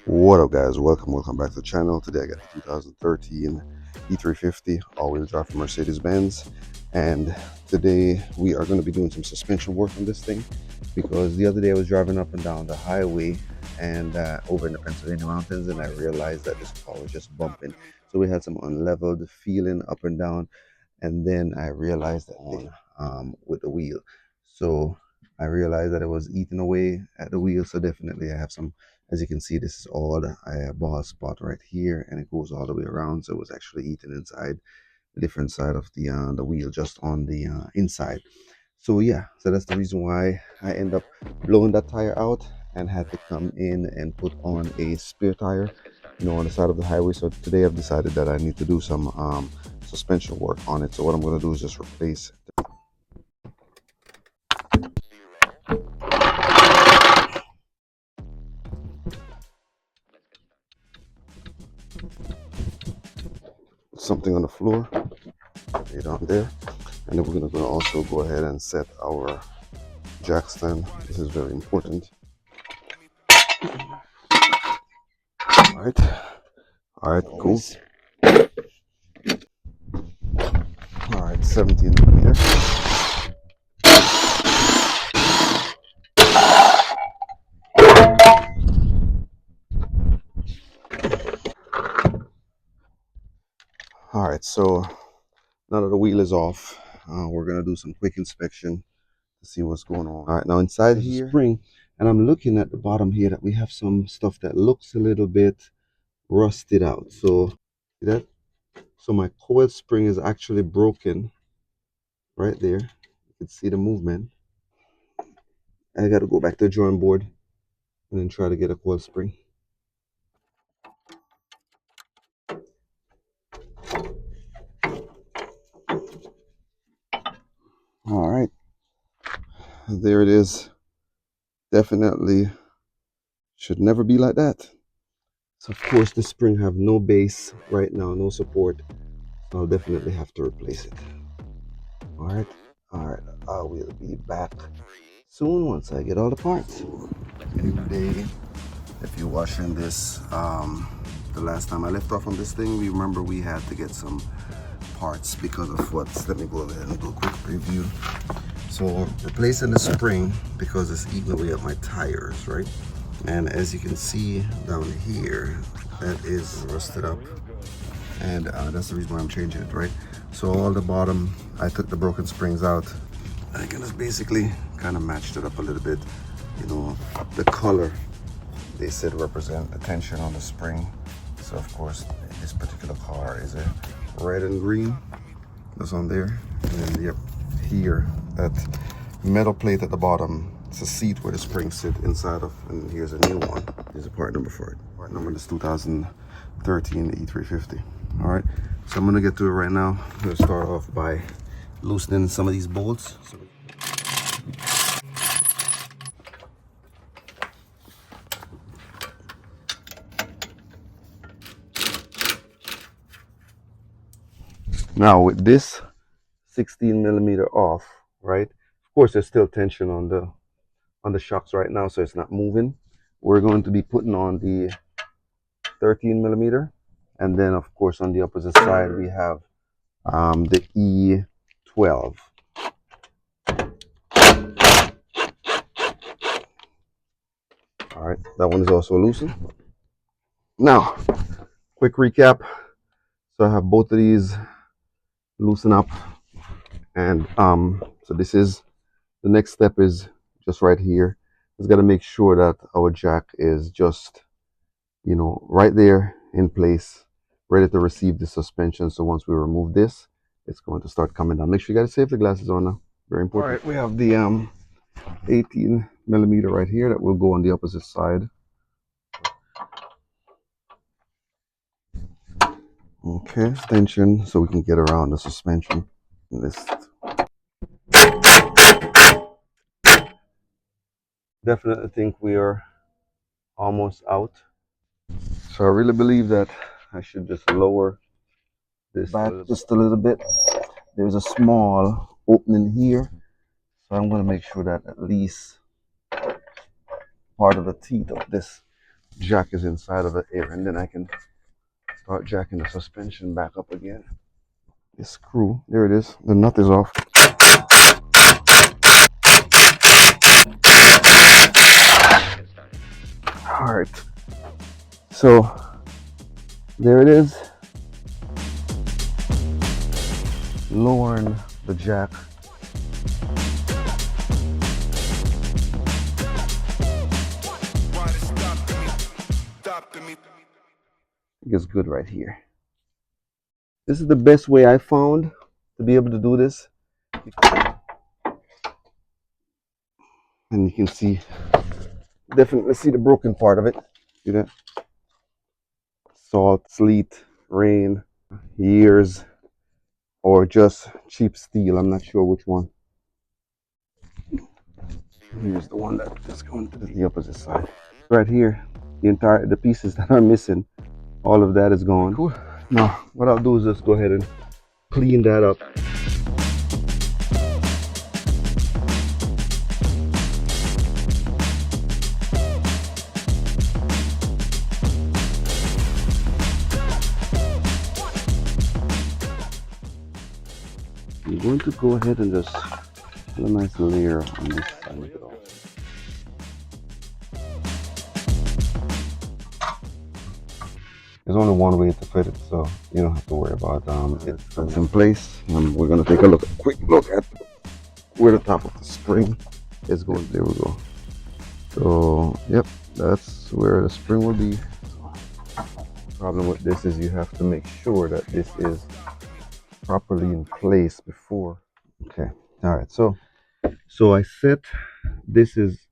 What up, guys? Welcome back to the channel. Today I got the 2013 E350 all-wheel drive from Mercedes-Benz, and today we are going to be doing some suspension work on this thing, because the other day I was driving up and down the highway and over in the Pennsylvania mountains, and I realized that this car was just bumping. So we had some unleveled feeling up and down, and then I realized that with the wheel. So I realized that it was eating away at the wheel. So definitely I have some, as you can see, this is all a ball spot right here, and it goes all the way around. So it was actually eating inside the different side of the wheel, just on the inside. So yeah, so that's the reason why I end up blowing that tire out and had to come in and put on a spare tire, on the side of the highway. So today I've decided that I need to do some suspension work on it. So what I'm going to do is just replace something on the floor, right on there, and then we're going to also go ahead and set our jack stand. This is very important. All right, cool. All right, 17 millimeter. All right, so now that the wheel is off, we're gonna do some quick inspection to see what's going on. All right, now inside here, spring, and I'm looking at the bottom here that we have some stuff that looks a little bit rusted out. So see that? So my coil spring is actually broken right there. You can see the movement. I got to go back to the drawing board and then try to get a coil spring. All right, there it is. Definitely should never be like that. So of course the spring have no base right now, no support. So I'll definitely have to replace it. All right, I will be back soon once I get all the parts. New day. If you're watching this, the last time I left off on this thing, we remember we had to get some parts because of what's. Let me go ahead and do a quick review. So replacing the spring because it's eating away at my tires, right? And as you can see down here, that is rusted up, and that's the reason why I'm changing it, right? So all the bottom, I took the broken springs out. I can just basically kind of matched it up a little bit. The color they said represent the tension on the spring. So of course this particular car is a red and green. That's on there. And then yep, here that metal plate at the bottom, it's a seat where the springs sit inside of, and here's a new one. Here's a part number for it. Part number is 2013 E350. All right, so I'm gonna get to it right now. I'm gonna start off by loosening some of these bolts. Now with this 16 millimeter off, right? Of course, there's still tension on the shocks right now, so it's not moving. We're going to be putting on the 13 millimeter, and then of course on the opposite side we have the E12. All right, that one is also loosened. Now, quick recap. So I have both of these loosen up, and so this is the next step is just right here. Just got to make sure that our jack is just right there in place, ready to receive the suspension. So once we remove this, it's going to start coming down. Make sure you got safety glasses on now. Very important. All right, we have the 18 millimeter right here that will go on the opposite side. Okay, extension so we can get around the suspension. Definitely think we are almost out. So I really believe that I should just lower this back just a little bit. There's a small opening here, so I'm going to make sure that at least part of the teeth of this jack is inside of the air, and then I can start jacking the suspension back up again. This screw, there it is, the nut is off. Alright, so there it is, lowering the jack. It gets good right here. This is the best way I found to be able to do this. And you can see, definitely see the broken part of it. See that? Salt, sleet, rain, years, or just cheap steel. I'm not sure which one. Here's the one that is going to the opposite side. Right here, the pieces that are missing, all of that is gone. Cool. Now, what I'll do is just go ahead and clean that up. I'm going to go ahead and just put a nice layer on this side of it all. There's only one way to fit it, so you don't have to worry about it. It's in place. We're going to take a quick look at where the top of the spring is going. There we go. So, yep, that's where the spring will be. The problem with this is you have to make sure that this is properly in place before. Okay, all right, so I set this is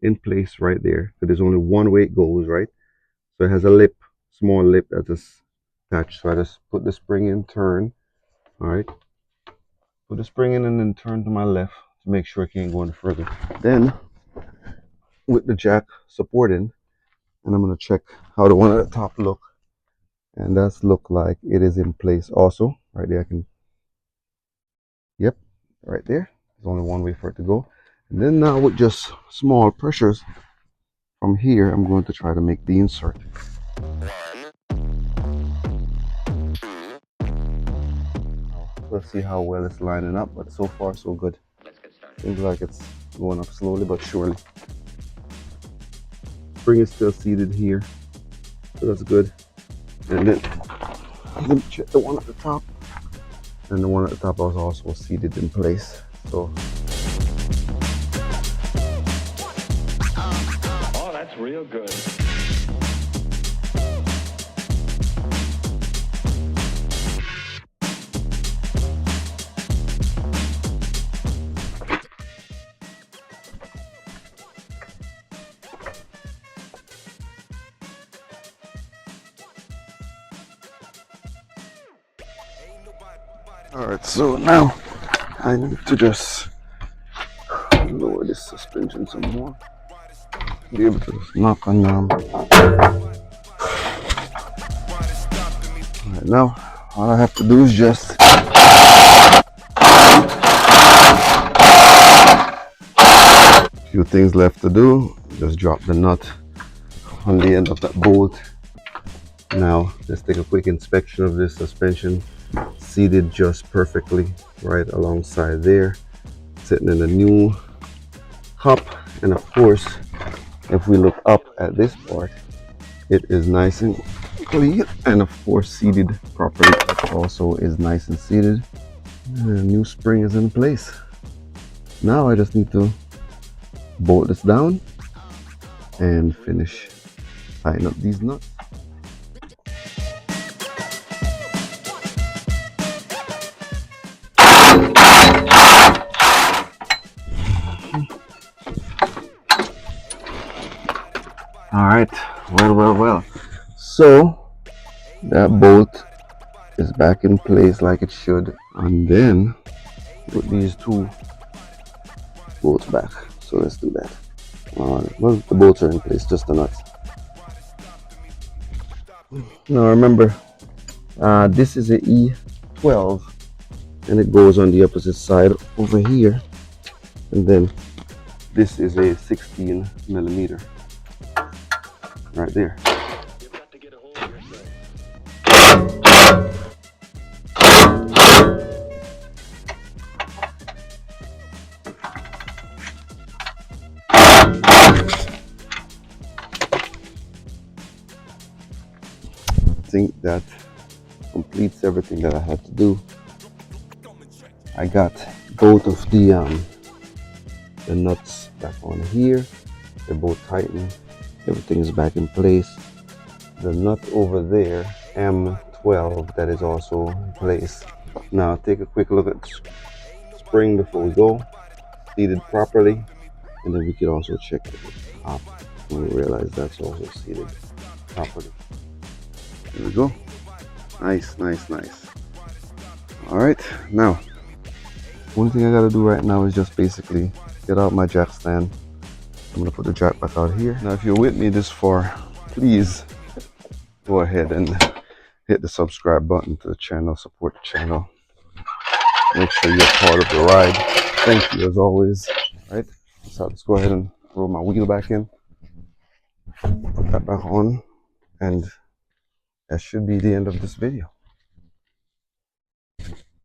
in place right there, so there's only one way it goes, right? So it has a lip, small lip that is attached. So I just put the spring in, turn, all right, put the spring in and then turn to my left to make sure it can't go any further. Then with the jack supporting, and I'm going to check how the one at the top look, and that's look like it is in place also. Right there, I can, yep, right there. There's only one way for it to go. And then now with just small pressures from here, I'm going to try to make the insert. Let's see how well it's lining up, but so far so good. Seems like it's going up slowly but surely. Spring is still seated here, so that's good. And then let me check the one at the top. And the one at the top was also seated in place. So. Oh, that's real good. Alright, so now I need to just lower this suspension some more. Be able to knock on Alright, now all I have to do is just a few things left to do. Just drop the nut on the end of that bolt. Now let's take a quick inspection of this suspension. Seated just perfectly right alongside there, sitting in a new cup. And of course, if we look up at this part, it is nice and clean, and of course seated properly. It also is nice and seated. And the new spring is in place. Now I just need to bolt this down and finish tying up these nuts. All right, well. So that bolt is back in place like it should, and then put these two bolts back. So let's do that. Well, the bolts are in place, just the nuts. Now remember, this is a E12, and it goes on the opposite side over here, and then this is a 16 millimeter. right there. I think that completes everything that I had to do. I got both of the nuts back on here. They're both tightened. Everything is back in place. The nut over there, M12, that is also in place. Now take a quick look at the spring before we go. Seated properly, and then we could also check the top and we realize that's also seated properly. There we go. Nice, nice, nice. All right, now only thing I gotta do right now is just basically get out my jack stand. I'm gonna put the jack back out here. Now if you're with me this far, please go ahead and hit the subscribe button to the channel, support the channel. Make sure you're part of the ride. Thank you as always. All right, so let's go ahead and roll my wheel back in. Put that back on, and that should be the end of this video.